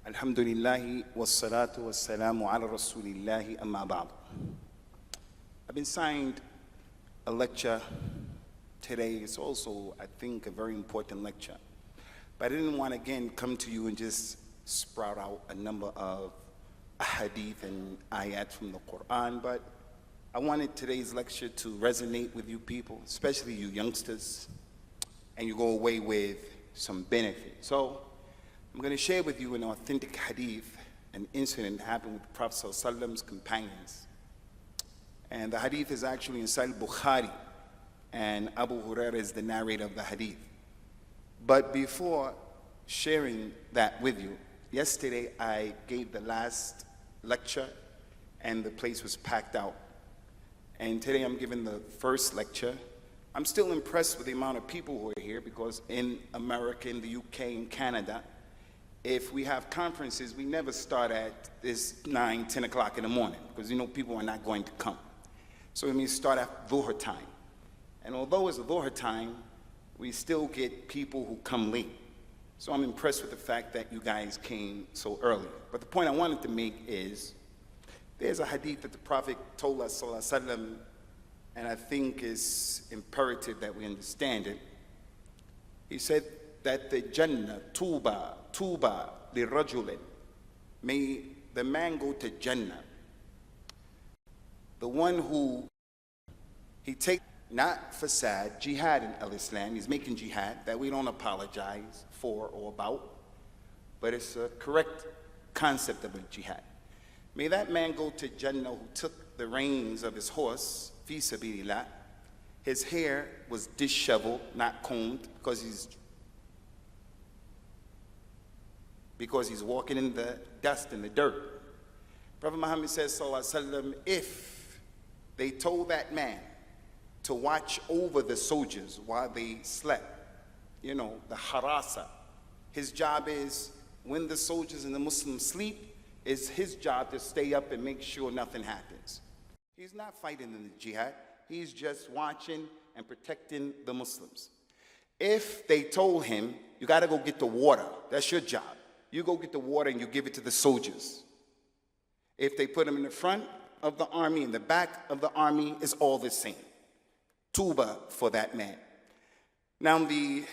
Alhamdulillahi wassalatu wassalamu ala rasulillahi amma ba'd. I've been signed a lecture today. It's also, I think, a very important lecture. But I didn't want to again come to you and just sprout out a number of hadith and ayat from the Quran, but I wanted today's lecture to resonate with you people, especially you youngsters, and you go away with some benefit. So I'm going to share with you an authentic hadith, an incident that happened with the Prophet ﷺ's companions. And the hadith is actually in Sahih Bukhari, and Abu Hurairah is the narrator of the hadith. But before sharing that with you, yesterday I gave the last lecture and the place was packed out. And today I'm giving the first lecture. I'm still impressed with the amount of people who are here, because in America, in the UK, in Canada, if we have conferences, we never start at this 9, 10 o'clock in the morning, because you know people are not going to come. So it means start at Dhuhr time. And although it's Dhuhr time, we still get people who come late. So I'm impressed with the fact that you guys came so early. But the point I wanted to make is, there's a hadith that the Prophet told us, sallallahu alaihi wasallam, and I think is imperative that we understand it. He said that the Jannah, tuba li rajulin, may the man go to Jannah, the one who he takes not fasad, jihad in al-Islam, he's making jihad, that we don't apologize for or about, but it's a correct concept of a jihad. May that man go to Jannah who took the reins of his horse, fi sabilillah. His hair was disheveled, not combed, because he's walking in the dust and the dirt. Prophet Muhammad says, sallallahu alaihi wasallam, if they told that man to watch over the soldiers while they slept, you know, the harasa, his job is, when the soldiers and the Muslims sleep, it's his job to stay up and make sure nothing happens. He's not fighting in the jihad. He's just watching and protecting the Muslims. If they told him, you got to go get the water, that's your job. You go get the water and you give it to the soldiers. If they put him in the front of the army, in the back of the army, it's all the same. Tuba for that man. Now the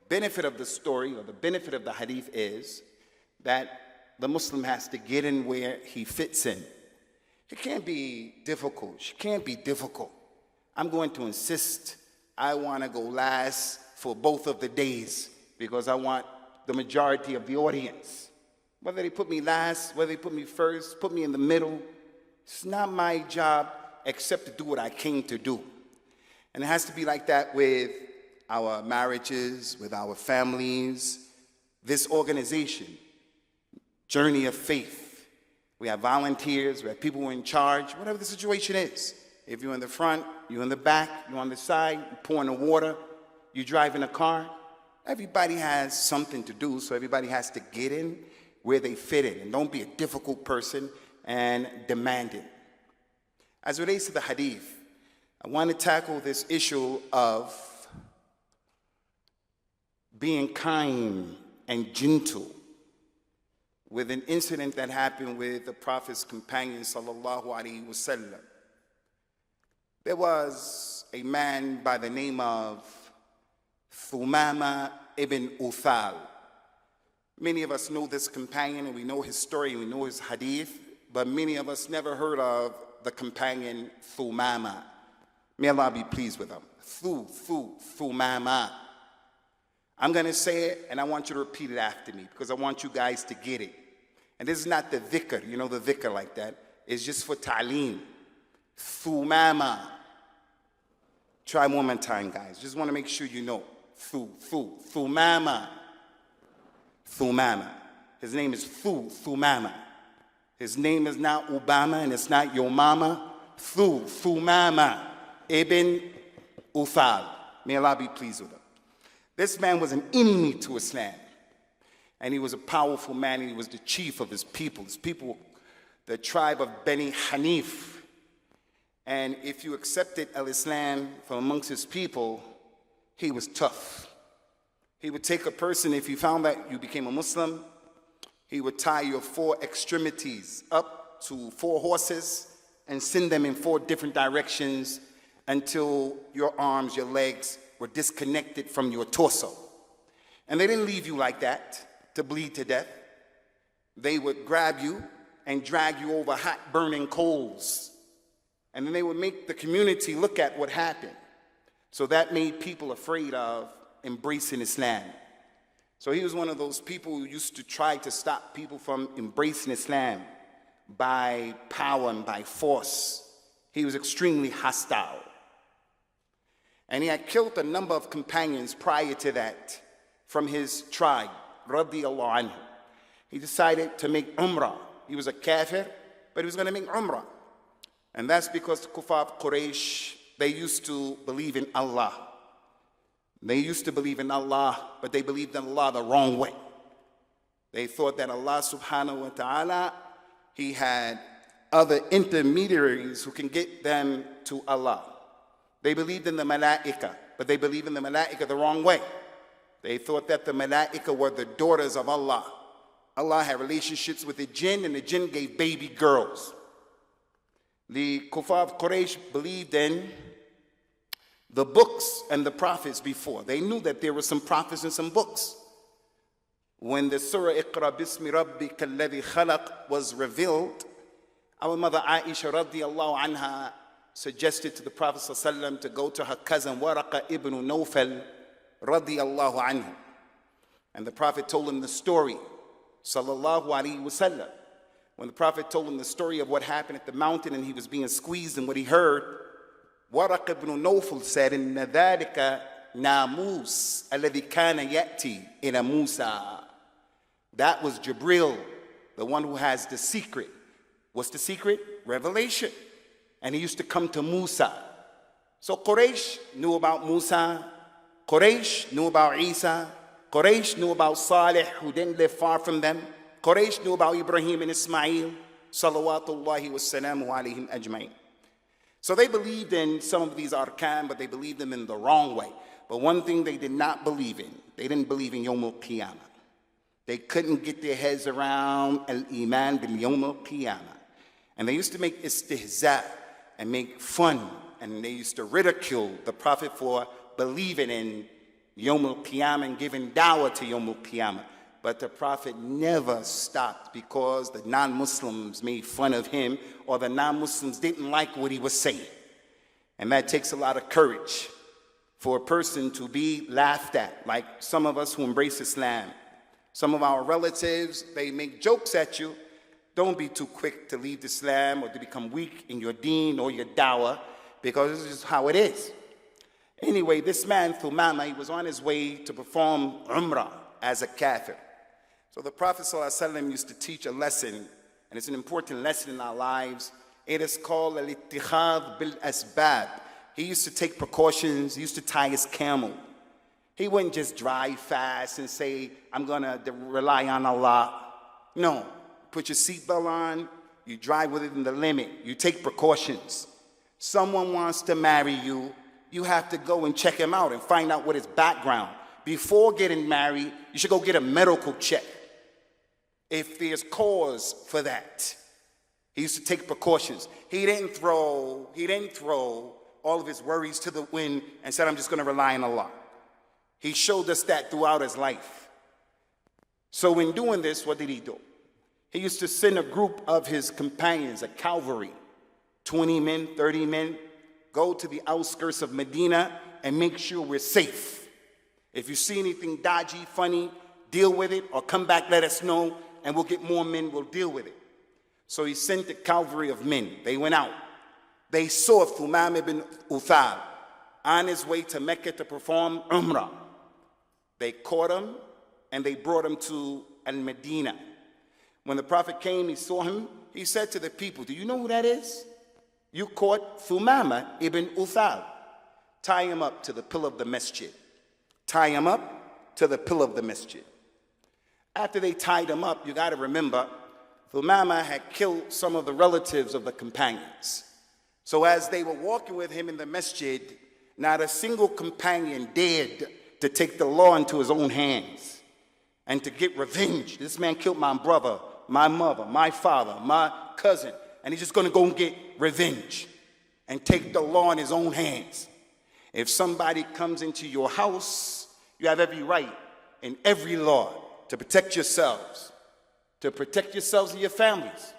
benefit of the story, or the benefit of the hadith, is that the Muslim has to get in where he fits in. It can't be difficult. She can't be difficult. I'm going to insist I want to go last for both of the days, because I want the majority of the audience. Whether they put me last, whether they put me first, put me in the middle, it's not my job except to do what I came to do. And it has to be like that with our marriages, with our families, this organization, Journey of Faith. We have volunteers, we have people who are in charge, whatever the situation is. If you're in the front, you're in the back, you're on the side, you're pouring the water, you're driving a car, everybody has something to do, so everybody has to get in where they fit in. And don't be a difficult person and demand it. As it relates to the hadith, I want to tackle this issue of being kind and gentle with an incident that happened with the Prophet's companion, sallallahu alaihi wasallam. There was a man by the name of Usamah ibn Uthal. Many of us know this companion, and we know his story, and we know his hadith, but many of us never heard of the companion Usamah. May Allah be pleased with him. Usamah. I'm going to say it, and I want you to repeat it after me, because I want you guys to get it. And this is not the dhikr, you know, the dhikr like that. It's just for ta'aleem. Usamah. Try one more time, guys. Just want to make sure you know. Usamah. Usamah. His name is Usamah. His name is not Obama, and it's not your mama. Usamah ibn Uthal. May Allah be pleased with him. This man was an enemy to Islam, and he was a powerful man, and he was the chief of his people. His people, the tribe of Bani Hanif. And if you accepted al-Islam from amongst his people, he was tough. He would take a person, if he found that you became a Muslim, he would tie your 4 extremities up to 4 horses and send them in 4 different directions until your arms, your legs were disconnected from your torso. And they didn't leave you like that to bleed to death. They would grab you and drag you over hot burning coals. And then they would make the community look at what happened. So that made people afraid of embracing Islam. So he was one of those people who used to try to stop people from embracing Islam by power and by force. He was extremely hostile. And he had killed a number of companions prior to that from his tribe, radiyallahu anhu. He decided to make umrah. He was a kafir, but he was going to make umrah. And that's because the kuffar of Quraysh, they used to believe in Allah. They used to believe in Allah, but they believed in Allah the wrong way. They thought that Allah subhanahu wa ta'ala, he had other intermediaries who can get them to Allah. They believed in the malaika, but they believed in the malaika the wrong way. They thought that the malaika were the daughters of Allah. Allah had relationships with the jinn, and the jinn gave baby girls. The kuffar of Quraysh believed in the books and the prophets before. They knew that there were some prophets and some books. When the surah Iqra bismi rabbika alladhi khalaq was revealed, our mother Aisha radiyallahu anha suggested to the Prophet ﷺ to go to her cousin Waraqa ibn Nawfal radiyallahu anhu. And the Prophet told him the story, sallallahu alaihi wasallam. When the Prophet told him the story of what happened at the mountain and he was being squeezed and what he heard, Waraq ibn Nawfal said, "Inna dhalika namus alladhi kana ya'ti ila Musa." That was Jibril, the one who has the secret. What's the secret? Revelation. And he used to come to Musa. So Quraysh knew about Musa. Quraysh knew about Isa. Quraysh knew about Salih, who didn't live far from them. Quraysh knew about Ibrahim and Ismail, salawatullahi wassalamu alayhim ajma'in. So they believed in some of these arkan, but they believed them in the wrong way. But one thing they did not believe in, they didn't believe in Yawm al-Qiyamah. They couldn't get their heads around al-Iman bil Yawm al-Qiyamah. And they used to make istihza and make fun, and they used to ridicule the Prophet for believing in Yawm al-Qiyamah and giving dawah to Yawm al-Qiyamah. But the Prophet never stopped because the non-Muslims made fun of him or the non-Muslims didn't like what he was saying. And that takes a lot of courage for a person to be laughed at, like some of us who embrace Islam. Some of our relatives, they make jokes at you. Don't be too quick to leave Islam or to become weak in your deen or your dawah, because this is how it is. Anyway, this man, Usamah, he was on his way to perform umrah as a kafir. So the Prophet ﷺ used to teach a lesson, and it's an important lesson in our lives. It is called al-ittikhad bil-asbab. He used to take precautions. He used to tie his camel. He wouldn't just drive fast and say, I'm going to rely on Allah. No. Put your seatbelt on. You drive within the limit. You take precautions. Someone wants to marry you. You have to go and check him out and find out what his background. Before getting married, you should go get a medical check, if there's cause for that. He used to take precautions. He didn't throw all of his worries to the wind and said, I'm just going to rely on Allah. He showed us that throughout his life. So in doing this, what did he do? He used to send a group of his companions, a cavalry, 20 men, 30 men, go to the outskirts of Medina and make sure we're safe. If you see anything dodgy, funny, deal with it, or come back, let us know, and we'll get more men, we'll deal with it. So he sent a cavalry of men. They went out. They saw Usamah ibn Uthal on his way to Mecca to perform Umrah. They caught him, and they brought him to Al-Medina. When the Prophet came, he saw him. He said to the people, do you know who that is? You caught Usamah ibn Uthal. Tie him up to the pillar of the masjid. Tie him up to the pillar of the masjid. After they tied him up, you got to remember, Usamah had killed some of the relatives of the companions. So as they were walking with him in the masjid, not a single companion dared to take the law into his own hands. and to get revenge. This man killed my brother, my mother, my father, my cousin, and he's just going to go and get revenge and take the law in his own hands. If somebody comes into your house, you have every right in every law to protect yourselves and your families.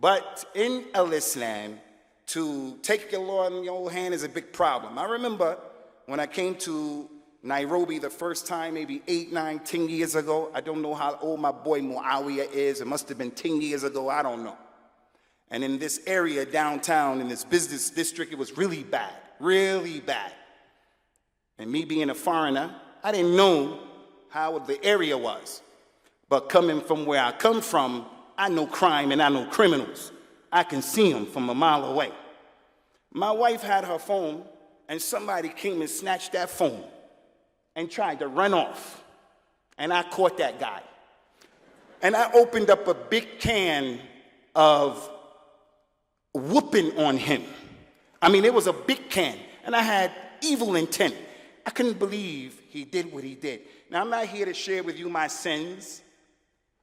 But in Islam, to take your law in your own hand is a big problem. I remember when I came to Nairobi the first time, maybe 8, 9, 10 years ago. I don't know how old my boy Muawiyah is. It must have been 10 years ago. I don't know. And in this area downtown, in this business district, it was really bad, really bad. And me being a foreigner, I didn't know how the area was. But coming from where I come from, I know crime and I know criminals. I can see them from a mile away. My wife had her phone, and somebody came and snatched that phone and tried to run off. And I caught that guy. And I opened up a big can of whooping on him. I mean, it was a big can, and I had evil intent. I couldn't believe he did what he did. Now, I'm not here to share with you my sins.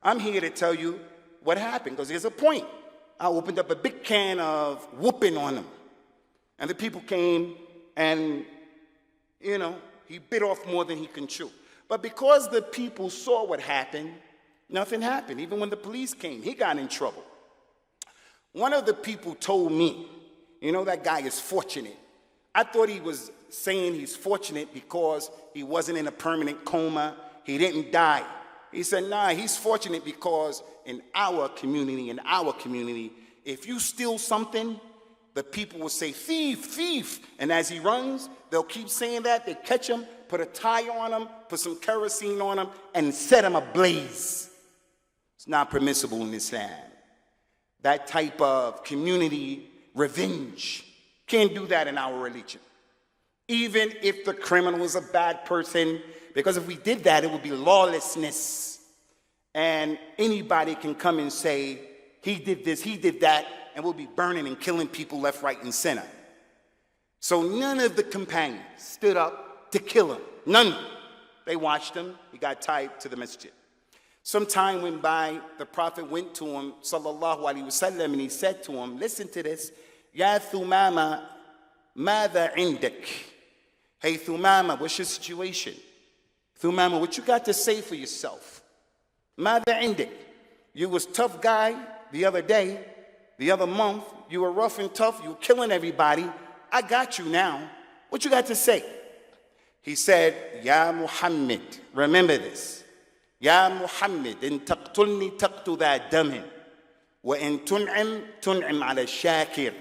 I'm here to tell you what happened, because there's a point. I opened up a big can of whooping on him. And the people came and, he bit off more than he can chew. But because the people saw what happened, nothing happened. Even when the police came, he got in trouble. One of the people told me, that guy is fortunate. I thought he was saying he's fortunate because he wasn't in a permanent coma. He didn't die. He said, nah, he's fortunate because in our community, if you steal something, the people will say, thief, thief. And as he runs, they'll keep saying that. They catch him, put a tire on him, put some kerosene on him, and set him ablaze. It's not permissible in Islam. That type of community revenge. Can't do that in our religion. Even if the criminal is a bad person, because if we did that, it would be lawlessness. And anybody can come and say, he did this, he did that, and we'll be burning and killing people left, right, and center. So none of the companions stood up to kill him. None. They watched him. He got tied to the masjid. Some time went by, the Prophet went to him, sallallahu alaihi wasallam, and he said to him, listen to this, Ya Thumama, Mada indak? Hey Thumama, what's your situation? Thumama, what you got to say for yourself? Mada indak? You was tough guy the other day, the other month, you were rough and tough, you were killing everybody. I got you now. What you got to say? He said, Ya Muhammad, remember this. يا محمد إن تقتلني تقتل ذا دم وإن تنعم على الشاكر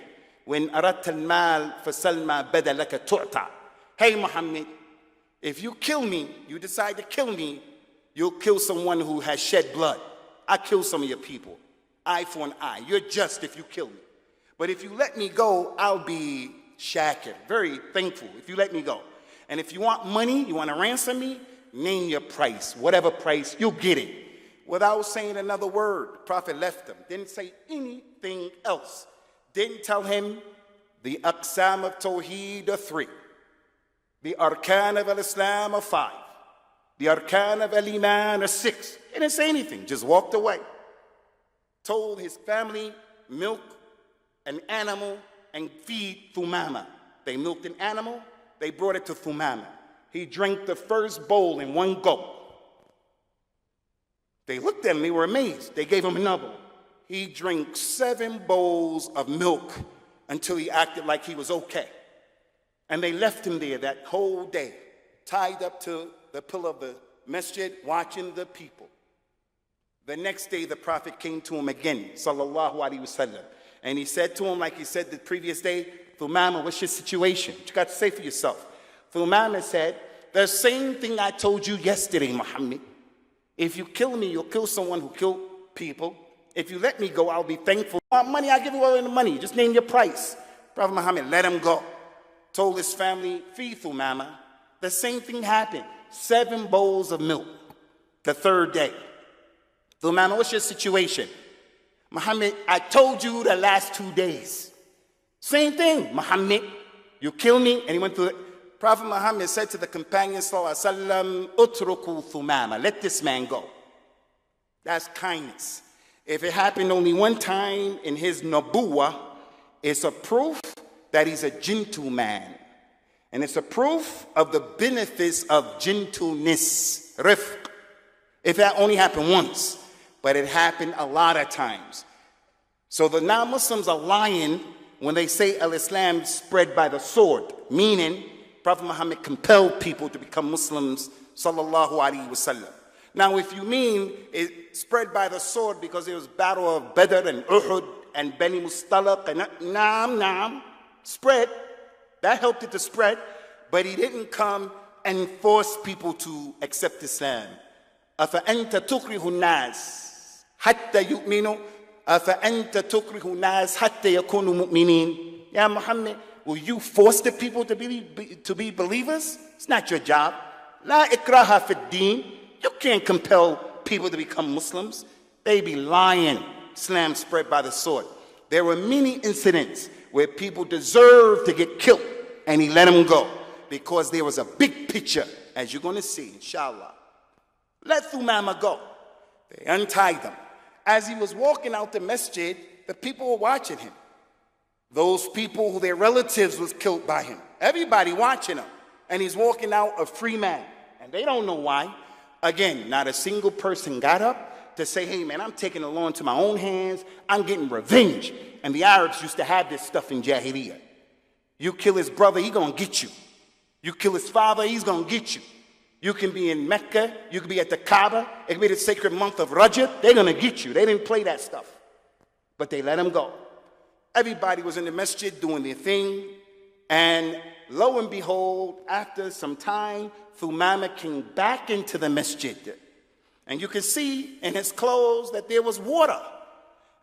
وإن أردت المال فسل ما بدا لك تعطى. Hey Muhammad, if you kill me, you decide to kill me, you'll kill someone who has shed blood. I kill some of your people. Eye for an eye. You're just if you kill me. But if you let me go, I'll be shakir, very thankful if you let me go. And if you want money, you want to ransom me, name your price, whatever price, you'll get it. Without saying another word, the Prophet left him. Didn't say anything else. Didn't tell him the aqsam of Tawheed are 3. The arkan of al-Islam are 5. The arkan of al-Iman are 6. He didn't say anything, just walked away. Told his family, milk an animal and feed Thumama. They milked an animal, they brought it to Thumama. He drank the first bowl in one go. They looked at him, they were amazed. They gave him another. He drank 7 bowls of milk until he acted like he was okay. And they left him there that whole day, tied up to the pillar of the masjid, watching the people. The next day, the Prophet came to him again, sallallahu alaihi wasallam. And he said to him, like he said the previous day, Thumama, what's your situation? What you got to say for yourself? Thumama said, the same thing I told you yesterday, Muhammad. If you kill me, you'll kill someone who killed people. If you let me go, I'll be thankful. Want money, I'll give you all the money. Just name your price. Prophet Muhammad let him go. Told his family, feed Thumama. The same thing happened. 7 bowls of milk. The 3rd day. Thumama, what's your situation? Muhammad, I told you the last 2 days. Same thing, Muhammad. You kill me, and he went through it. Prophet Muhammad said to the companions, sallallahu utruku Thumama, let this man go. That's kindness. If it happened only one time in his nubuwah, it's a proof that he's a gentleman. And it's a proof of the benefits of gentleness, rifq. If that only happened once, but it happened a lot of times. So the non-Muslims are lying when they say al-Islam spread by the sword, meaning Prophet Muhammad compelled people to become Muslims, sallallahu alaihi wasallam. Now, if you mean it spread by the sword because it was Battle of Badr and Uhud and Bani Mustalaq and naam, spread, that helped it to spread, but he didn't come and force people to accept Islam. أَفَأَنْتَ تُكْرِهُ النَّاسِ حَتَّى يُؤْمِنُوا أَفَأَنْتَ تُكْرِهُ النَّاسِ حَتَّى يَكُونُوا مُؤْمِنِينَ. Ya Muhammad, will you force the people to be believers? It's not your job. لَا إِكْرَاهَ فِي الدِّينِ. You can't compel people to become Muslims. They be lying. Islam spread by the sword. There were many incidents where people deserved to get killed, and he let them go because there was a big picture, as you're going to see, inshallah. Let Thumama go. They untied them. As he was walking out the masjid, the people were watching him. Those people who their relatives was killed by him. Everybody watching him. And he's walking out a free man. And they don't know why. Again, not a single person got up to say, hey man, I'm taking the law into my own hands. I'm getting revenge. And the Arabs used to have this stuff in Jahiliyyah. You kill his brother, he's going to get you. You kill his father, he's going to get you. You can be in Mecca, you can be at the Kaaba, it can be the sacred month of Rajab, they're going to get you. They didn't play that stuff. But they let him go. Everybody was in the masjid doing their thing. And lo and behold, after some time, Thumama came back into the masjid. And you can see in his clothes that there was water.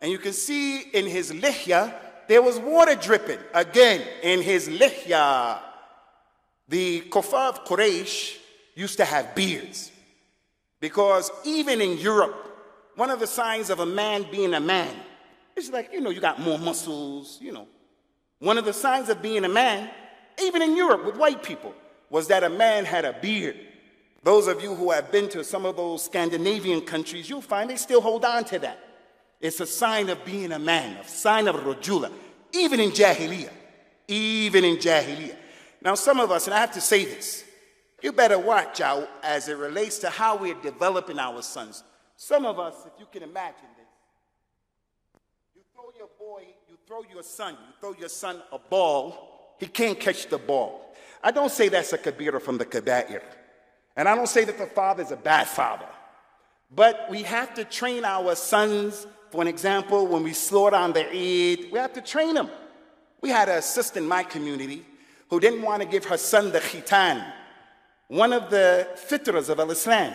And you can see in his lihya, there was water dripping. Again, in his lihya. The kuffar of Quraysh used to have beards. Because even in Europe, one of the signs of a man being a man, it's like, you got more muscles, One of the signs of being a man, even in Europe with white people, was that a man had a beard. Those of you who have been to some of those Scandinavian countries, you'll find they still hold on to that. It's a sign of being a man, a sign of rajula, even in Jahiliyyah. Even in Jahiliyyah. Now some of us, and I have to say this, you better watch out as it relates to how we're developing our sons. Some of us, if you can imagine this, you throw your son a ball, he can't catch the ball. I don't say that's a kabira from the kaba'ir. And I don't say that the father is a bad father. But we have to train our sons. For an example, when we slaughter on the Eid, we have to train them. We had a sister in my community who didn't want to give her son the khitan, one of the fitras of al-Islam.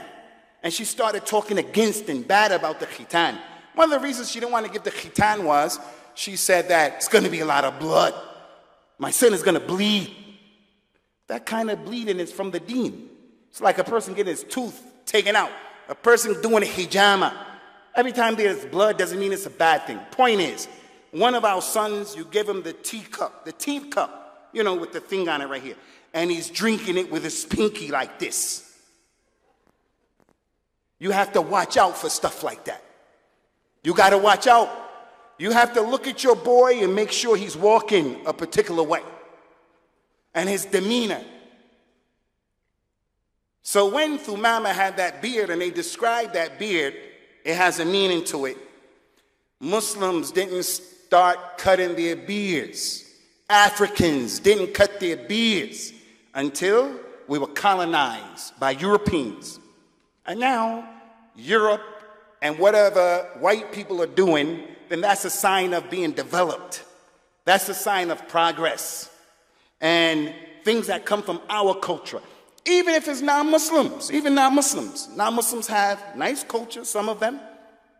And she started talking against and bad about the khitan. One of the reasons she didn't want to give the khitan was, she said that it's going to be a lot of blood. My son is going to bleed. That kind of bleeding is from the deen. It's like a person getting his tooth taken out. A person doing a hijama. Every time there's blood doesn't mean it's a bad thing. Point is, one of our sons, you give him the teacup, the teeth cup, with the thing on it right here. And he's drinking it with his pinky like this. You have to watch out for stuff like that. You got to watch out. You have to look at your boy and make sure he's walking a particular way. And his demeanor. So when Thumama had that beard and they described that beard, it has a meaning to it. Muslims didn't start cutting their beards. Africans didn't cut their beards until we were colonized by Europeans. And now, Europe and whatever white people are doing, then that's a sign of being developed. That's a sign of progress. And things that come from our culture. Even if it's non-Muslims, even non-Muslims. Non-Muslims have nice culture, some of them.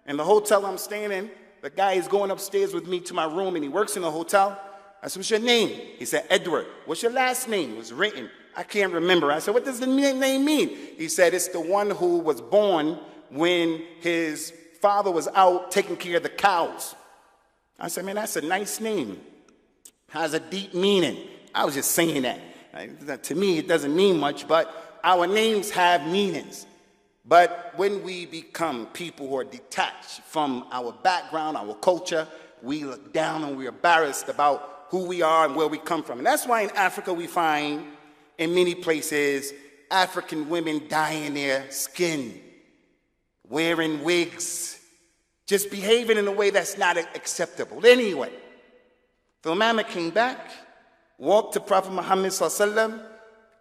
In the hotel I'm staying in, the guy is going upstairs with me to my room and he works in the hotel. I said, what's your name? He said, Edward. What's your last name? It was written. I can't remember. I said, what does the name mean? He said, it's the one who was born when his father was out taking care of the cows. I said, man, that's a nice name. Has a deep meaning. I was just saying that. To me, it doesn't mean much, but our names have meanings. But when we become people who are detached from our background, our culture, we look down and we're embarrassed about who we are and where we come from. And that's why in Africa we find, in many places, African women dyeing their skin, wearing wigs, just behaving in a way that's not acceptable. Anyway, the Usamah came back, walked to Prophet Muhammad ﷺ,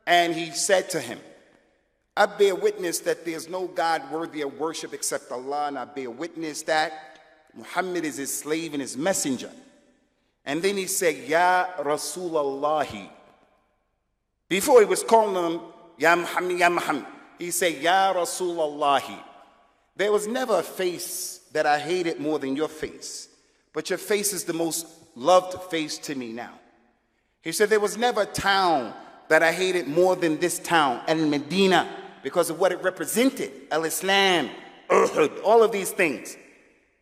and he said to him, I bear witness that there's no God worthy of worship except Allah, and I bear witness that Muhammad is his slave and his messenger. And then he said, Ya Rasulallahi. Before he was calling him, Ya Muhammad, he said, Ya Rasulallahi. There was never a face that I hated more than your face, but your face is the most loved face to me now. He said, there was never a town that I hated more than this town, Al-Medina, because of what it represented, Al-Islam, Uhud, all of these things.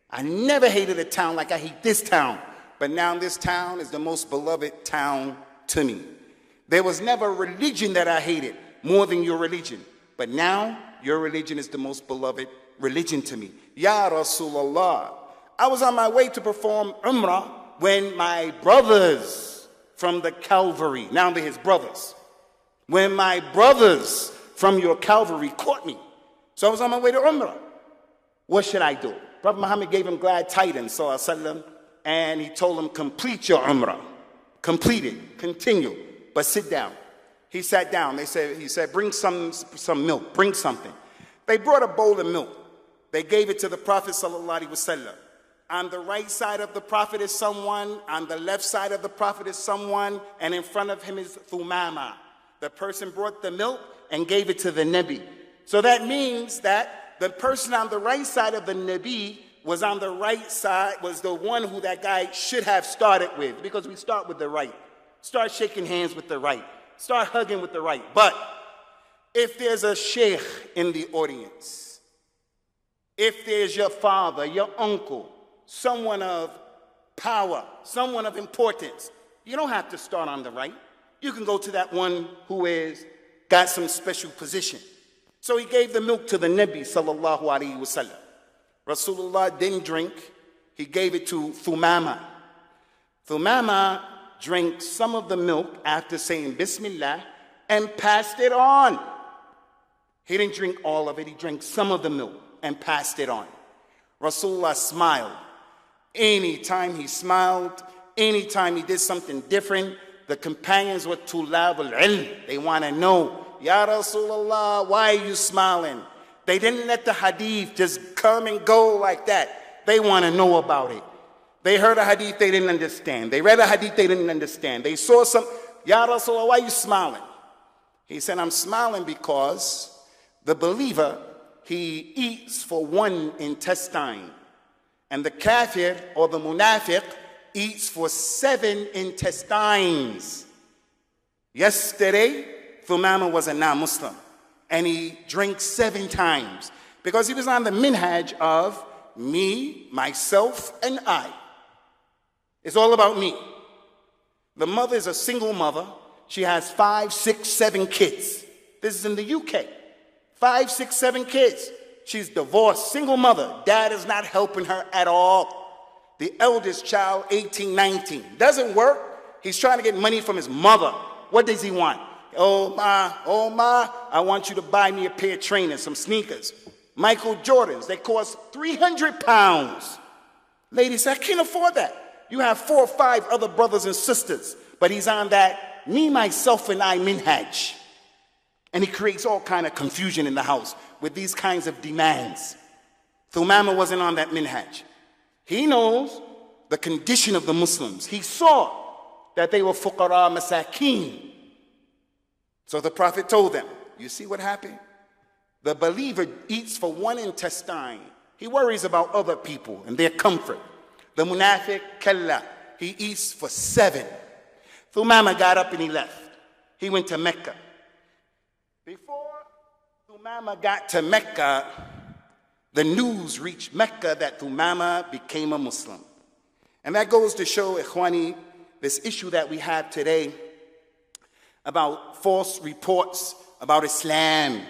I never hated a town like I hate this town, but now this town is the most beloved town to me. There was never a religion that I hated more than your religion, but now your religion is the most beloved religion to me. Ya Rasulallah. I was on my way to perform Umrah when my brothers from the Calvary, now they're his brothers, when my brothers from your Calvary caught me. So I was on my way to Umrah. What should I do? Prophet Muhammad gave him glad tidings, sallallahu, and he told him, complete your Umrah. Complete it, continue, but sit down. He sat down. He said, bring some milk, bring something. They brought a bowl of milk. They gave it to the Prophet ﷺ. On the right side of the Prophet is someone, on the left side of the Prophet is someone, and in front of him is Usamah. The person brought the milk and gave it to the Nabi. So that means that the person on the right side of the Nabi was on the right side, was the one who that guy should have started with, because we start with the right. Start shaking hands with the right. Start hugging with the right. But if there's a Sheikh in the audience, if there's your father, your uncle, someone of power, someone of importance, you don't have to start on the right. You can go to that one who is got some special position. So he gave the milk to the Nabi sallallahu alaihi wasallam. Rasulullah didn't drink. He gave it to Usamah. Usamah drank some of the milk after saying Bismillah and passed it on. He didn't drink all of it. He drank some of the milk and passed it on. Rasulullah smiled. Anytime he smiled, anytime he did something different, the companions were tulab al-ilm. They want to know, Ya Rasulullah, why are you smiling? They didn't let the hadith just come and go like that. They want to know about it. They heard a hadith they didn't understand. They read a hadith they didn't understand. They saw some, Ya Rasulullah, why are you smiling? He said, I'm smiling because the believer, he eats for one intestine. And the kafir or the munafiq eats for 7 intestines. Yesterday, Usamah was a non-Muslim. And he drank 7 times. Because he was on the minhaj of me, myself, and I. It's all about me. The mother is a single mother. She has 5, 6, 7 kids. This is in the UK. 5, 6, 7 kids. She's divorced, single mother. Dad is not helping her at all. The eldest child, 18, 19. Doesn't work. He's trying to get money from his mother. What does he want? Oh ma, I want you to buy me a pair of trainers, some sneakers. Michael Jordans, they cost 300 pounds. Lady said, I can't afford that. You have 4 or 5 other brothers and sisters, but he's on that me, myself, and I minhaj. And he creates all kind of confusion in the house with these kinds of demands. Usamah wasn't on that minhaj. He knows the condition of the Muslims. He saw that they were fuqara masakin. So the Prophet told them, you see what happened? The believer eats for 1 intestine. He worries about other people and their comfort. The munafiq, kalla, he eats for 7. Usamah got up and he left. He went to Mecca. Before Usamah got to Mecca, the news reached Mecca that Usamah became a Muslim. And that goes to show, Ikhwani, this issue that we have today about false reports about Islam,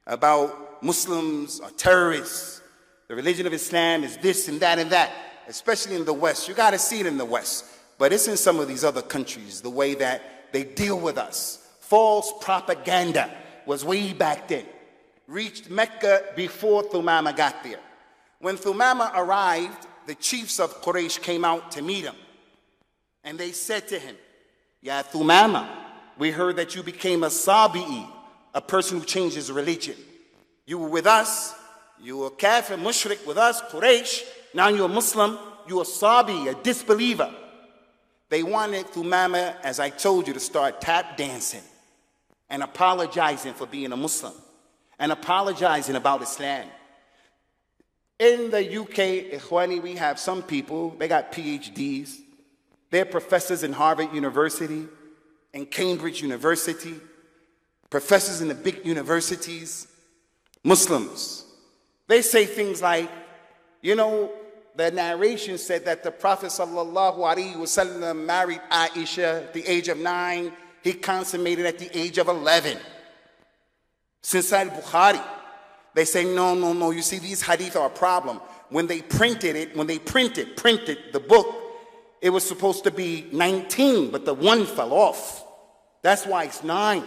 about Muslims are terrorists. The religion of Islam is this and that, especially in the West. You got to see it in the West. But it's in some of these other countries, the way that they deal with us. False propaganda was way back then. Reached Mecca before Usamah got there. When Usamah arrived, the chiefs of Quraysh came out to meet him. And they said to him, Ya Usamah, we heard that you became a Sabi'i, a person who changes religion. You were with us, you were kafir, mushrik with us, Quraysh. Now you're a Muslim, you're a Sabi, a disbeliever. They wanted Usamah, as I told you, to start tap dancing and apologizing for being a Muslim and apologizing about Islam. In the UK, Ikhwani, we have some people, they got PhDs. They're professors in Harvard University, in Cambridge University, professors in the big universities, Muslims. They say things like, you know, the narration said that the Prophet ﷺ married Aisha at the age of 9. He consummated at the age of 11. Since Bukhari, they say, no. You see, these hadith are a problem. When they printed it, printed the book, it was supposed to be 19, but the one fell off. That's why it's 9.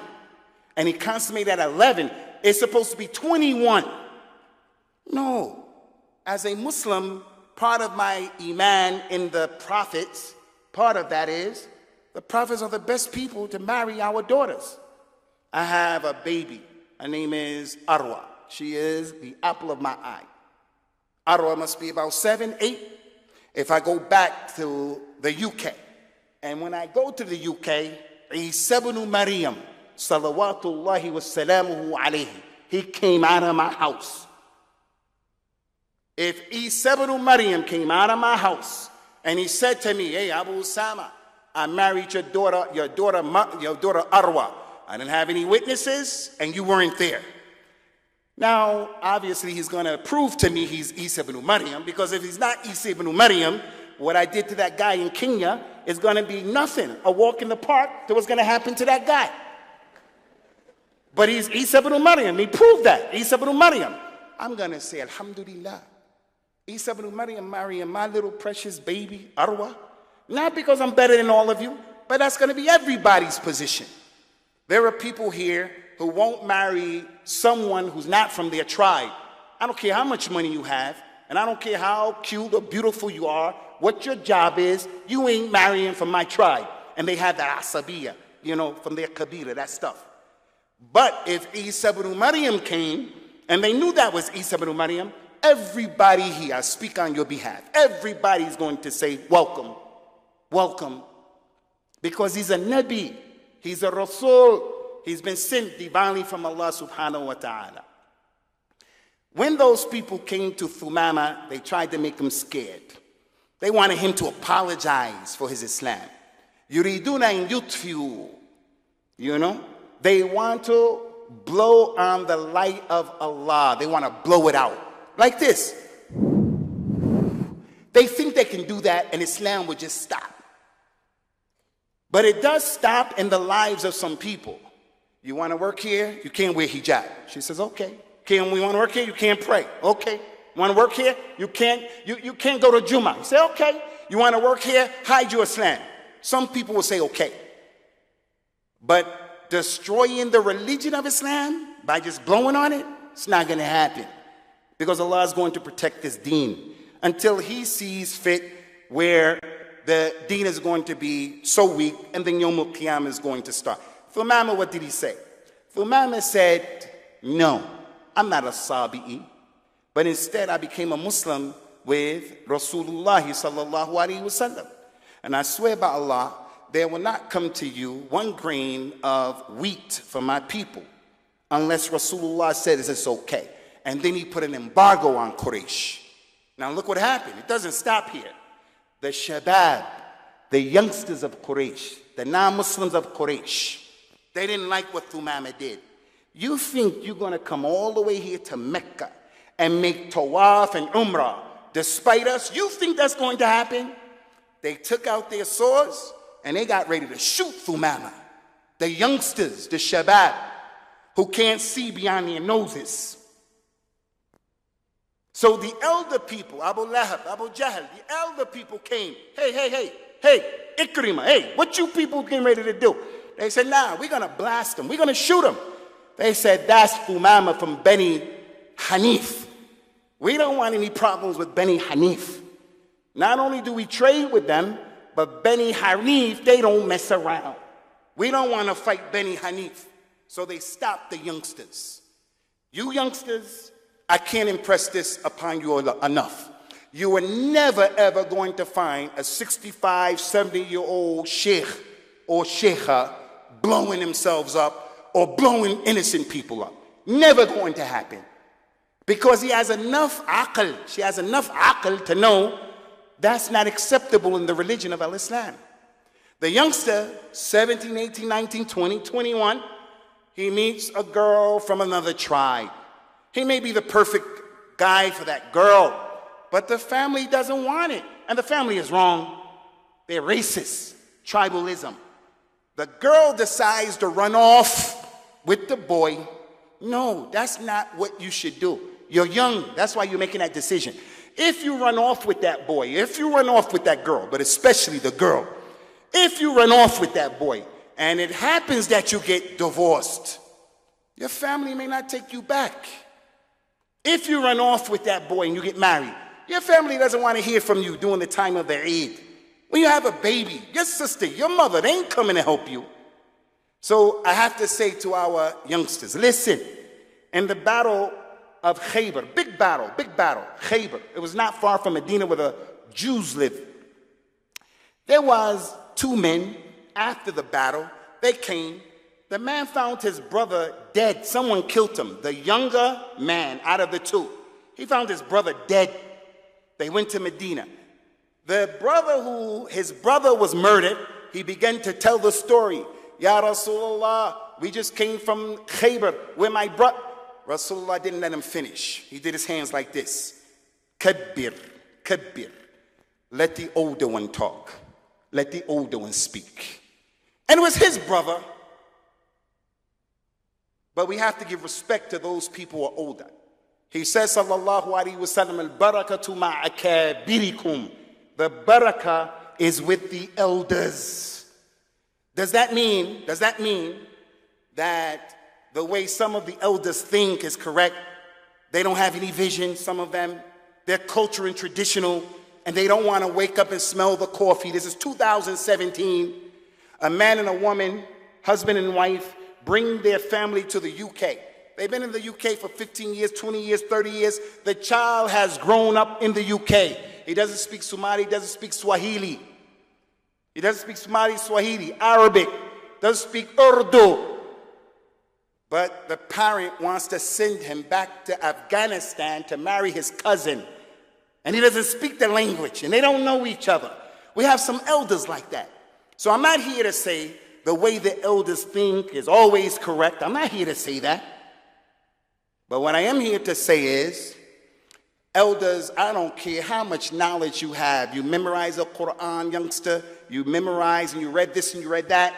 And he consummated at 11. It's supposed to be 21. No. As a Muslim, part of my iman in the prophets, part of that is, the prophets are the best people to marry our daughters. I have a baby. Her name is Arwa. She is the apple of my eye. Arwa must be about 7, 8. If I go back to the UK, and when I go to the UK, Isa ibn Maryam, salawatullahi wa salamuhu alayhi, he came out of my house. If Isa ibn Maryam came out of my house and he said to me, hey, Abu Usamah, I married your daughter Arwa. I didn't have any witnesses and you weren't there. Now, obviously, he's going to prove to me he's Isa ibn Maryam, because if he's not Isa ibn Maryam, what I did to that guy in Kenya is going to be nothing. A walk in the park to what's going to happen to that guy. But he's Isa ibn Maryam. He proved that. Isa ibn Maryam. I'm going to say, Alhamdulillah. Isa ibn Maryam marrying my little precious baby, Arwa. Not because I'm better than all of you, but that's going to be everybody's position. There are people here who won't marry someone who's not from their tribe. I don't care how much money you have, and I don't care how cute or beautiful you are, what your job is, you ain't marrying from my tribe. And they have that asabiya, you know, from their kabila, that stuff. But if Isa ibn Maryam came, and they knew that was Isa ibn Maryam, everybody here, I speak on your behalf, everybody's going to say, welcome, welcome. Because he's a Nabi, he's a Rasul, he's been sent divinely from Allah subhanahu wa ta'ala. When those people came to Usamah, they tried to make him scared. They wanted him to apologize for his Islam. Yuriduna in yutfiu, you know? They want to blow on the light of Allah. They want to blow it out. Like this. They think they can do that and Islam would just stop. But it does stop in the lives of some people. You want to work here? You can't wear hijab. She says, okay. We want to work here? You can't pray. Okay. You want to work here? You can't go to Jummah. You say, okay. You want to work here? Hide your Islam. Some people will say, okay. But destroying the religion of Islam by just blowing on it, it's not going to happen. Because Allah is going to protect this deen until He sees fit where the deen is going to be so weak and then Yawm al-Qiyamah is going to start. Usamah, what did he say? Usamah said, no, I'm not a Sabi'i, but instead I became a Muslim with Rasulullah sallallahu alaihi wasallam. And I swear by Allah, there will not come to you 1 grain of wheat for my people unless Rasulullah said it's okay. And then he put an embargo on Quraysh. Now look what happened. It doesn't stop here. The shabab, the youngsters of Quraysh, the non-Muslims of Quraysh, they didn't like what Usamah did. You think you're going to come all the way here to Mecca and make tawaf and umrah despite us? You think that's going to happen? They took out their swords and they got ready to shoot Usamah. the youngsters, the shabab, who can't see beyond their noses. So the elder people, Abu Lahab, Abu Jahl, the elder people came. Hey, Ikrimah, hey, what you people getting ready to do? They said, nah, we're going to blast them. We're going to shoot them. They said, that's Usamah from Bani Hanif. We don't want any problems with Bani Hanif. Not only do we trade with them, but Bani Hanif, they don't mess around. We don't want to fight Bani Hanif. So they stopped the youngsters. You youngsters, I can't impress this upon you enough. You are never, ever going to find a 65, 70-year-old sheikh or sheikha blowing themselves up or blowing innocent people up. Never going to happen. Because he has enough aql, she has enough aql to know that's not acceptable in the religion of Islam. The youngster, 17, 18, 19, 20, 21, he meets a girl from another tribe. He may be the perfect guy for that girl, but the family doesn't want it. And the family is wrong. They're racist, tribalism. The girl decides to run off with the boy. No, that's not what you should do. You're young. That's why you're making that decision. If you run off with that boy, if you run off with that girl, but especially the girl, if you run off with that boy and it happens that you get divorced, your family may not take you back. If you run off with that boy and you get married, your family doesn't want to hear from you during the time of their Eid. When you have a baby, your sister, your mother, they ain't coming to help you. So I have to say to our youngsters, listen, in the battle of Khaybar, big battle, Khaybar. It was not far from Medina where the Jews lived. There was two men after the battle. They came. The man found his brother dead. Someone killed him. The younger man out of the two. He found his brother dead. They went to Medina. His brother was murdered, he began to tell the story. Ya Rasulullah, we just came from Khaybar where my brother... Rasulullah didn't let him finish. He did his hands like this. Kabbir, kabbir. Let the older one talk. Let the older one speak. And it was his brother. But we have to give respect to those people who are older. He says, sallallahu alaihi wasallam, al-barakatu ma'akabirikum. The barakah is with the elders. Does that mean that the way some of the elders think is correct? They don't have any vision, some of them. They're cultural and traditional, and they don't want to wake up and smell the coffee. This is 2017. A man and a woman, husband and wife, bring their family to the UK. They've been in the UK for 15 years, 20 years, 30 years. The child has grown up in the UK. He doesn't speak Somali, doesn't speak Swahili. He doesn't speak Somali, Swahili, Arabic, doesn't speak Urdu. But the parent wants to send him back to Afghanistan to marry his cousin. And he doesn't speak the language, and they don't know each other. We have some elders like that. So I'm not here to say the way the elders think is always correct. I'm not here to say that. But what I am here to say is, elders, I don't care how much knowledge you have. You memorize the Quran, youngster. You memorize and you read this and you read that.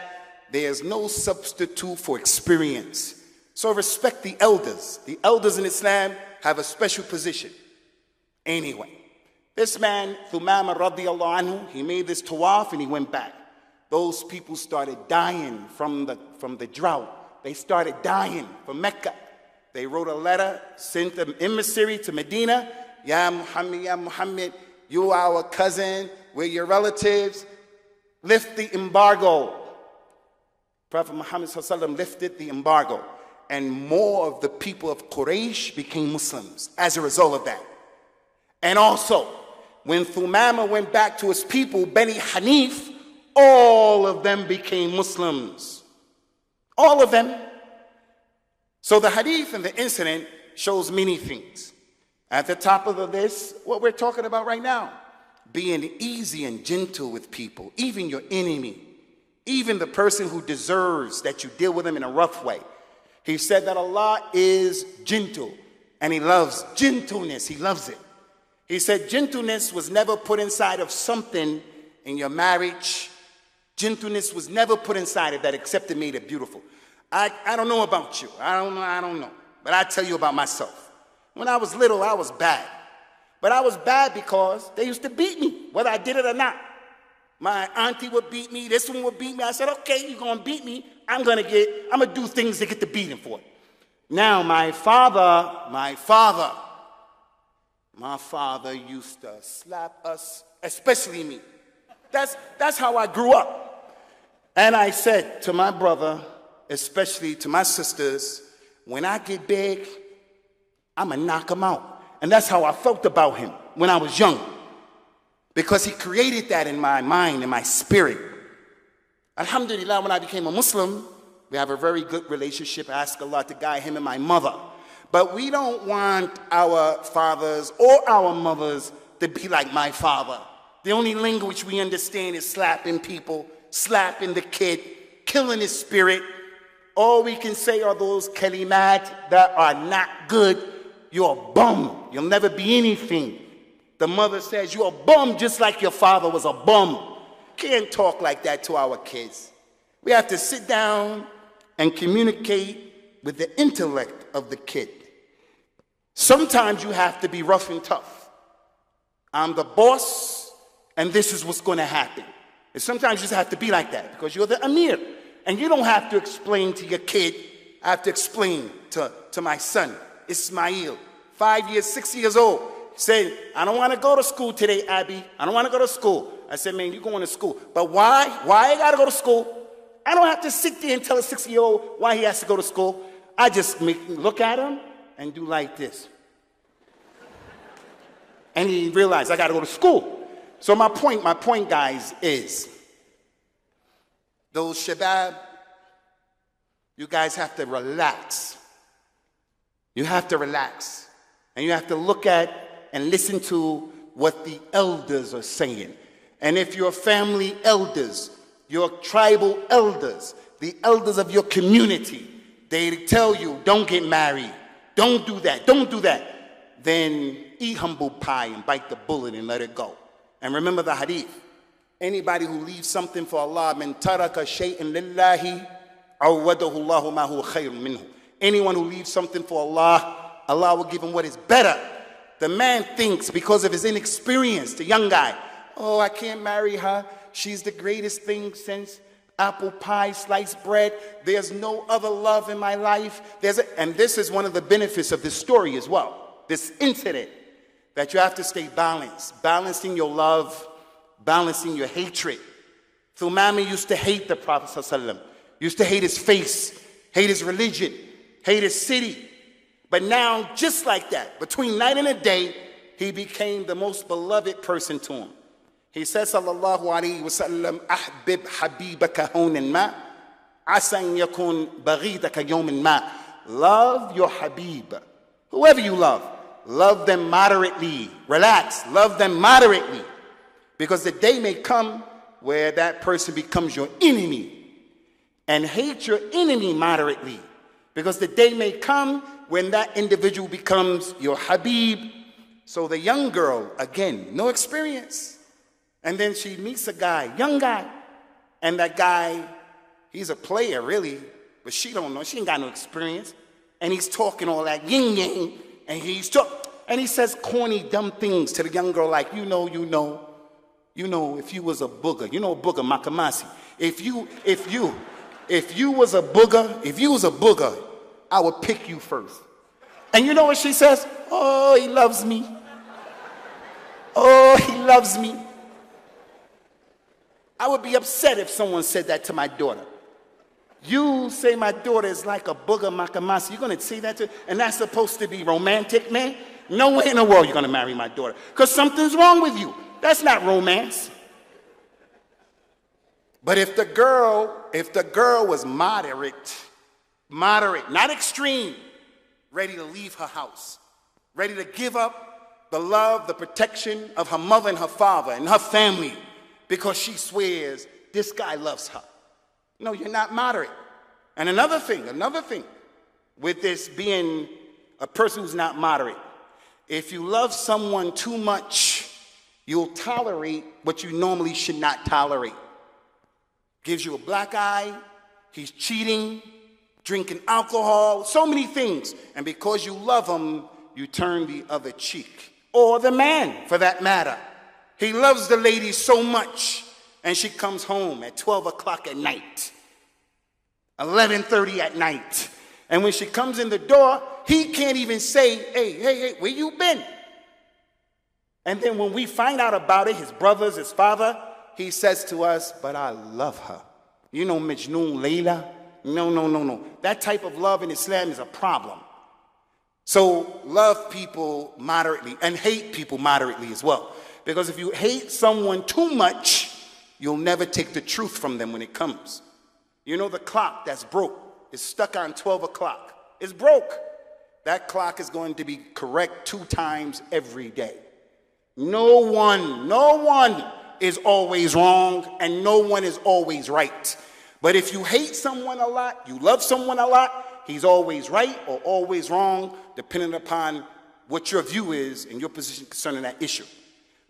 There's no substitute for experience. So respect the elders. The elders in Islam have a special position. Anyway, this man, Usamah radiallahu anhu, he made this tawaf and he went back. Those people started dying from the drought. They started dying from Mecca. They wrote a letter, sent an emissary to Medina. Ya Muhammad, you are our cousin, we're your relatives. Lift the embargo. Prophet Muhammad lifted the embargo. And more of the people of Quraysh became Muslims as a result of that. And also, when Usamah went back to his people, Bani Hanif, all of them became Muslims. All of them. So the hadith and the incident shows many things. At the top of this, what we're talking about right now, being easy and gentle with people, even your enemy, even the person who deserves that you deal with them in a rough way. He said that Allah is gentle, and He loves gentleness. He loves it. He said gentleness was never put inside of something in your marriage, Gentleness was never put inside of that except it made it beautiful. I don't know about you. I don't know. But I tell you about myself. When I was little, I was bad. But I was bad because they used to beat me, whether I did it or not. My auntie would beat me. This one would beat me. I said, okay, you're going to beat me. I'm going to do things to get the beating for it. Now, my father used to slap us, especially me. That's how I grew up. And I said to my brother, especially to my sisters, when I get big, I'm going to knock him out. And that's how I felt about him when I was young. Because he created that in my mind, in my spirit. Alhamdulillah, when I became a Muslim, we have a very good relationship. I ask Allah to guide him and my mother. But we don't want our fathers or our mothers to be like my father. The only language we understand is slapping people, slapping the kid, killing his spirit. All we can say are those kalimat that are not good. You're a bum. You'll never be anything. The mother says, you're a bum just like your father was a bum. Can't talk like that to our kids. We have to sit down and communicate with the intellect of the kid. Sometimes you have to be rough and tough. I'm the boss, and this is what's going to happen. And sometimes you just have to be like that because you're the Amir. And you don't have to explain to your kid. I have to explain to my son, Ismail, 5 years, 6 years old. He said, I don't want to go to school today, Abby. I don't want to go to school. I said, man, you're going to school. But why? Why I got to go to school? I don't have to sit there and tell a 6-year-old why he has to go to school. I just look at him and do like this. And he realized I got to go to school. So my point, guys, is those shabab, you guys have to relax. You have to relax. And you have to look at and listen to what the elders are saying. And if your family elders, your tribal elders, the elders of your community, they tell you, don't get married, don't do that, don't do that, then eat humble pie and bite the bullet and let it go. And remember the hadith. Anybody who leaves something for Allah, min taraka shay'in lillahi, awwadahu Allahu ma huwa khayrun minhu. Anyone who leaves something for Allah, Allah will give him what is better. The man thinks because of his inexperience, the young guy, oh, I can't marry her. She's the greatest thing since apple pie, sliced bread. There's no other love in my life. And this is one of the benefits of this story as well, this incident, that you have to stay balanced, balancing your love, balancing your hatred. Thumama used to hate the Prophet ﷺ, used to hate his face, hate his religion, hate his city. But now, just like that, between night and day, he became the most beloved person to him. He says, sallallahu alayhi wa sallam, ahbib habibaka hawnan ma, asa an yakun baghidaka yawman ma. Love your habib, whoever you love them moderately. Relax, love them moderately. Because the day may come where that person becomes your enemy. And hate your enemy moderately. Because the day may come when that individual becomes your habib. So the young girl, again, no experience. And then she meets a guy, young guy. And that guy, he's a player, really. But she don't know. She ain't got no experience. And he's talking all that yin-yang. And he says corny, dumb things to the young girl like, you know, if you was a booger, you know a booger, makamasi. If you was a booger, I would pick you first. And you know what she says? Oh, he loves me. Oh, he loves me. I would be upset if someone said that to my daughter. You say my daughter is like a booger makamasi. You're going to say that to her? And that's supposed to be romantic, man? No way in the world you're going to marry my daughter. Because something's wrong with you. That's not romance. But if the girl was moderate, not extreme, ready to leave her house, ready to give up the love, the protection of her mother and her father and her family because she swears this guy loves her. No, you're not moderate. And another thing, with this being a person who's not moderate, if you love someone too much, you'll tolerate what you normally should not tolerate. gives you a black eye, he's cheating, drinking alcohol, so many things. And because you love him, you turn the other cheek. Or the man, for that matter. He loves the lady so much, and she comes home at 12 o'clock at night, 11:30 at night. And when she comes in the door, he can't even say, hey, where you been? And then when we find out about it, his brothers, his father, he says to us, but I love her. You know Majnoon Layla? No. That type of love in Islam is a problem. So love people moderately and hate people moderately as well. Because if you hate someone too much, you'll never take the truth from them when it comes. You know the clock that's broke is stuck on 12 o'clock. It's broke. That clock is going to be correct 2 times every day. No one is always wrong, and no one is always right. But if you hate someone a lot, you love someone a lot, he's always right or always wrong, depending upon what your view is and your position concerning that issue.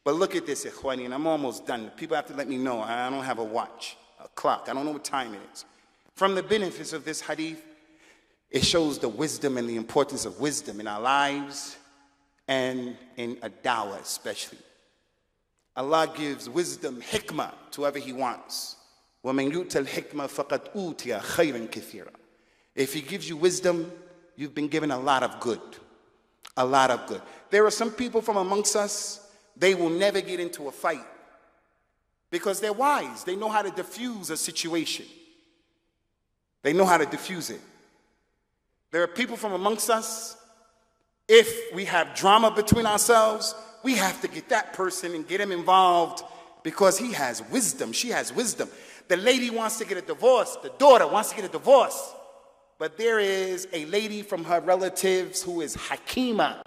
But look at this, Ikhwani, and I'm almost done. People have to let me know. I don't have a watch, a clock. I don't know what time it is. From the benefits of this hadith, it shows the wisdom and the importance of wisdom in our lives and in a dawah especially. Allah gives wisdom, hikmah, to whoever he wants. وَمَنْ يُؤْتَ الْحِكْمَةَ فَقَدْ أُوتِيَ خَيْرًا كَثِيرًا. If he gives you wisdom, you've been given a lot of good. A lot of good. There are some people from amongst us, they will never get into a fight because they're wise. They know how to diffuse a situation. They know how to diffuse it. There are people from amongst us, if we have drama between ourselves, we have to get that person and get him involved because he has wisdom. She has wisdom. The lady wants to get a divorce. The daughter wants to get a divorce. But there is a lady from her relatives who is Hakima.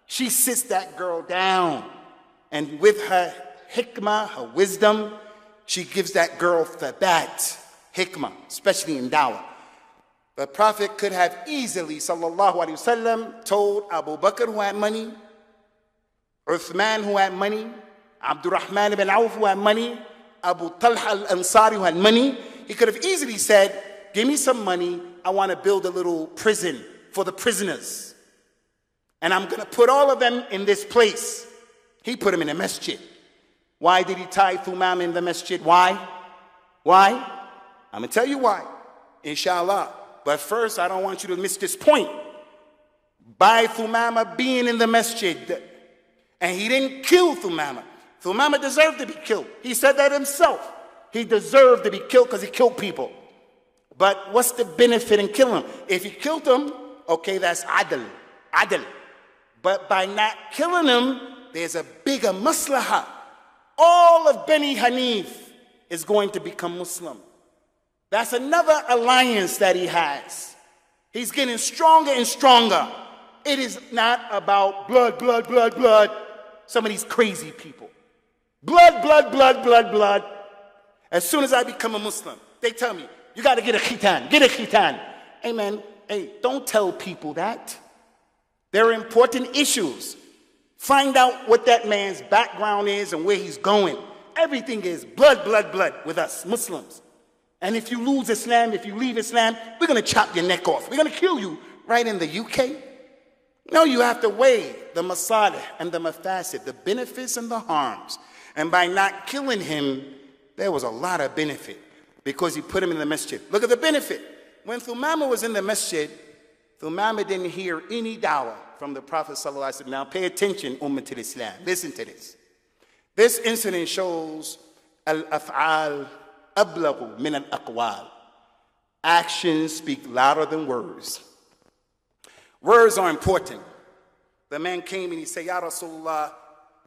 She sits that girl down. And with her hikmah, her wisdom, she gives that girl that hikmah, especially in dawah. The Prophet could have easily, sallallahu alaihi wasallam, told Abu Bakr, who had money, Uthman, who had money, Abdurrahman ibn Auf, who had money, Abu Talha al-Ansari, who had money. He could have easily said, give me some money, I want to build a little prison for the prisoners. And I'm going to put all of them in this place. He put him in a masjid. Why did he tie Thumam in the masjid? Why? I'm going to tell you why, inshallah. But first, I don't want you to miss this point. By Thumama being in the masjid, and he didn't kill Thumama. Thumama deserved to be killed. He said that himself. He deserved to be killed because he killed people. But what's the benefit in killing him? If he killed him, okay, that's adl. But by not killing him, there's a bigger maslahah. All of Bani Hanif is going to become Muslim. That's another alliance that he has. He's getting stronger and stronger. It is not about blood. Some of these crazy people. Blood. As soon as I become a Muslim, they tell me, you got to get a khitan. Hey man, don't tell people that. There are important issues. Find out what that man's background is and where he's going. Everything is blood with us, Muslims. And if you lose Islam, if you leave Islam, we're going to chop your neck off. We're going to kill you right in the UK. No, you have to weigh the masalih and the mafasid, the benefits and the harms. And by not killing him, there was a lot of benefit because he put him in the masjid. Look at the benefit. When Thumama was in the masjid, Thumama didn't hear any dawah from the Prophet ﷺ. Now pay attention, Ummah al-Islam. Listen to this. This incident shows al-af'al ablagu min al-aqwal. Actions speak louder than words. Words are important. The man came and he said, Ya Rasulullah,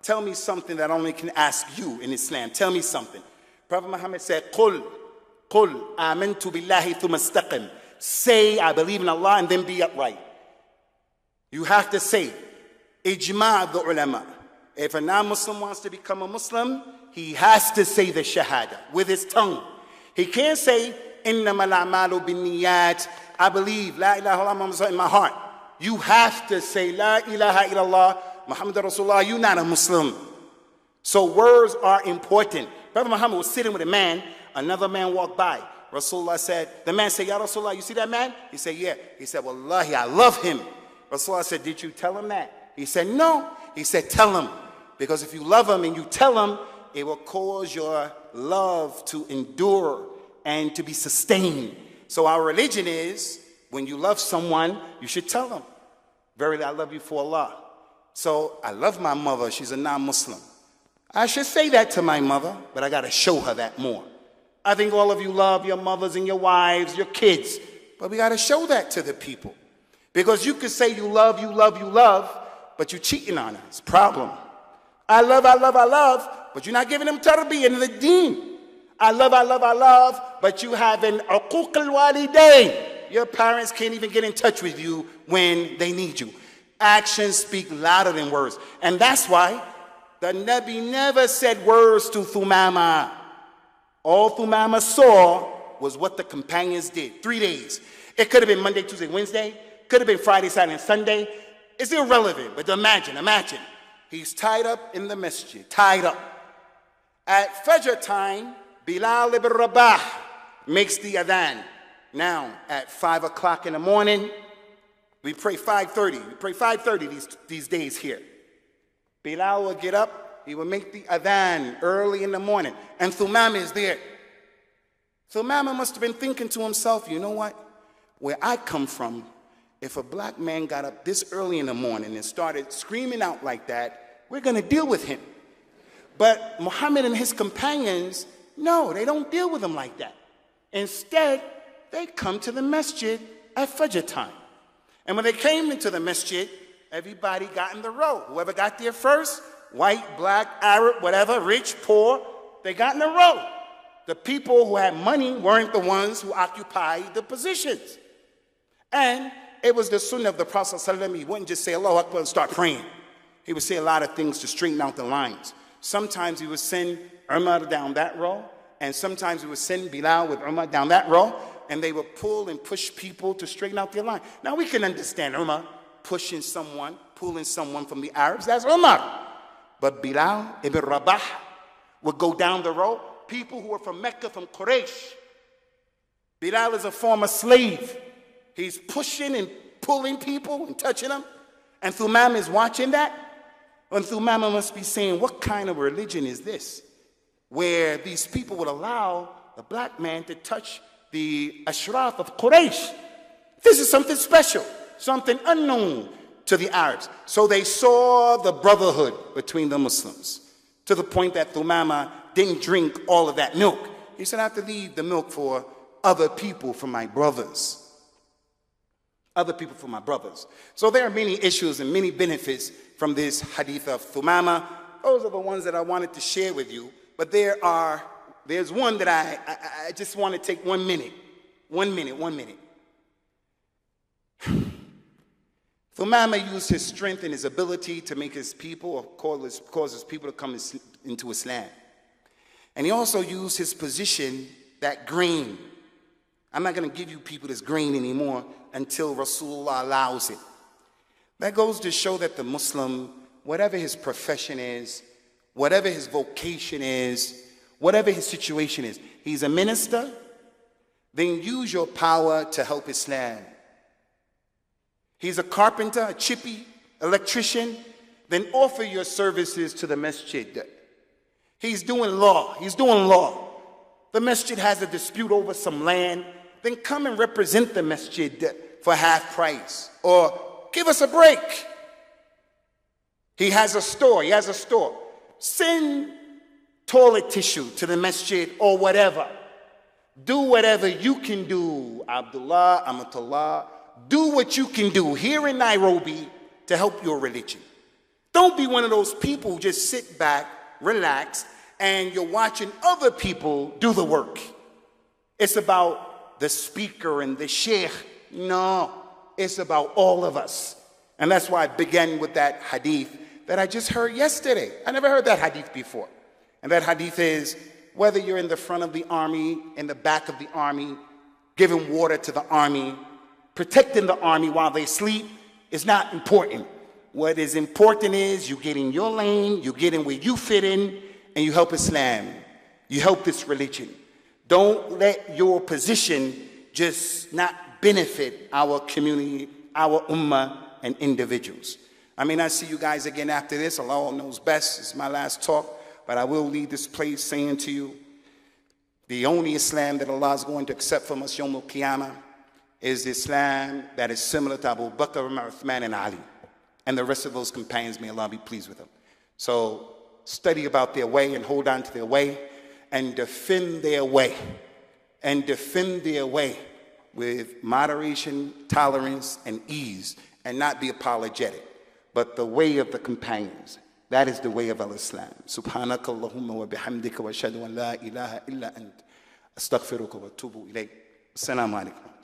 tell me something that I only can ask you in Islam. Tell me something. Prophet Muhammad said, Qul amantu billahi thumma istaqim. Say, I believe in Allah, and then be upright. You have to say, ijma' the ulama. If a non-Muslim wants to become a Muslim, he has to say the shahada with his tongue. He can't say, innamal a'malu binniyat. I believe, la ilaha illallah in my heart. You have to say, la ilaha illallah, Muhammad Rasulullah, you're not a Muslim. So words are important. Prophet Muhammad was sitting with a man Another man walked by. Rasulullah said, the man said, Ya Rasulullah, you see that man? He said, yeah. He said, Wallahi, I love him. Rasulullah said, did you tell him that? He said, no. He said, tell him. Because if you love him and you tell him, it will cause your love to endure and to be sustained. So our religion is, when you love someone, you should tell them, verily, I love you for Allah. So I love my mother. She's a non-Muslim. I should say that to my mother, but I got to show her that more. I think all of you love your mothers and your wives, your kids, but we got to show that to the people. Because you could say you love, but you're cheating on her. It's a problem. I love, but you're not giving them tarbiyah in the deen. I love, but you have an uquq al-walidain. Your parents can't even get in touch with you when they need you. Actions speak louder than words. And that's why the Nabi never said words to Usamah. All Usamah saw was what the companions did. 3 days. It could have been Monday, Tuesday, Wednesday. Could have been Friday, Saturday, and Sunday. It's irrelevant, but imagine. He's tied up in the masjid, tied up. At Fajr time, Bilal ibn Rabah makes the adhan. Now, at 5 o'clock in the morning, we pray 5:30. We pray 5:30 these days here. Bilal will get up, he will make the adhan early in the morning, and Usamah is there. Usamah must have been thinking to himself, you know what? Where I come from, if a black man got up this early in the morning and started screaming out like that, we're going to deal with him. But Muhammad and his companions, no, they don't deal with him like that. Instead, they come to the masjid at Fajr time. And when they came into the masjid, everybody got in the row. Whoever got there first, white, black, Arab, whatever, rich, poor, they got in the row. The people who had money weren't the ones who occupied the positions. And it was the sunnah of the Prophet ﷺ. He wouldn't just say Allahu Akbar and start praying. He would say a lot of things to straighten out the lines. Sometimes he would send Umar down that row, and sometimes he would send Bilal with Umar down that row, and they would pull and push people to straighten out their line. Now we can understand Umar pushing someone, pulling someone from the Arabs. That's Umar. But Bilal ibn Rabah would go down the row. People who were from Mecca, from Quraysh. Bilal is a former slave. He's pushing and pulling people and touching them. And Usamah is watching that. And Usamah must be saying, what kind of religion is this? Where these people would allow the black man to touch the ashraf of Quraysh. This is something special, something unknown to the Arabs. So they saw the brotherhood between the Muslims, to the point that Usamah didn't drink all of that milk. He said, I have to leave the milk for other people, for my brothers. Other people for my brothers. So there are many issues and many benefits from this hadith of Usamah. Those are the ones that I wanted to share with you. But there's one that I just want to take 1 minute. 1 minute. Usamah used his strength and his ability to make his people, or cause his people to come into Islam. And he also used his position, that grain. I'm not going to give you people this grain anymore until Rasulullah allows it. That goes to show that the Muslim, whatever his profession is, whatever his vocation is, whatever his situation is, he's a minister, then use your power to help Islam. He's a carpenter, a chippy, electrician, then offer your services to the masjid. He's doing law. The masjid has a dispute over some land, then come and represent the masjid for half price, or give us a break. He has a store. Send toilet tissue to the masjid or whatever. Do whatever you can do, Abdullah, Amatullah. Do what you can do here in Nairobi to help your religion. Don't be one of those people who just sit back, relax, and you're watching other people do the work. It's about the speaker and the Sheikh. No, it's about all of us. And that's why I began with that hadith that I just heard yesterday. I never heard that hadith before. And that hadith is, whether you're in the front of the army, in the back of the army, giving water to the army, protecting the army while they sleep, is not important. What is important is you get in your lane, you get in where you fit in, and you help Islam. You help this religion. Don't let your position just not benefit our community, our ummah, and individuals. I may not see you guys again after this. Allah knows best. It's my last talk. But I will leave this place saying to you, the only Islam that Allah is going to accept from us Yawm al-Qiyamah is the Islam that is similar to Abu Bakr, Umar, Uthman, and Ali, and the rest of those companions. May Allah be pleased with them. So study about their way and hold on to their way and defend their way. And defend their way with moderation, tolerance, and ease, and not be apologetic, but the way of the companions. That is the way of al-Islam. Subhanakallahumma wa bihamdika wa ashhadu an la ilaha illa ant. Astaghfiruka wa atubu ilayk. Assalamu alaikum.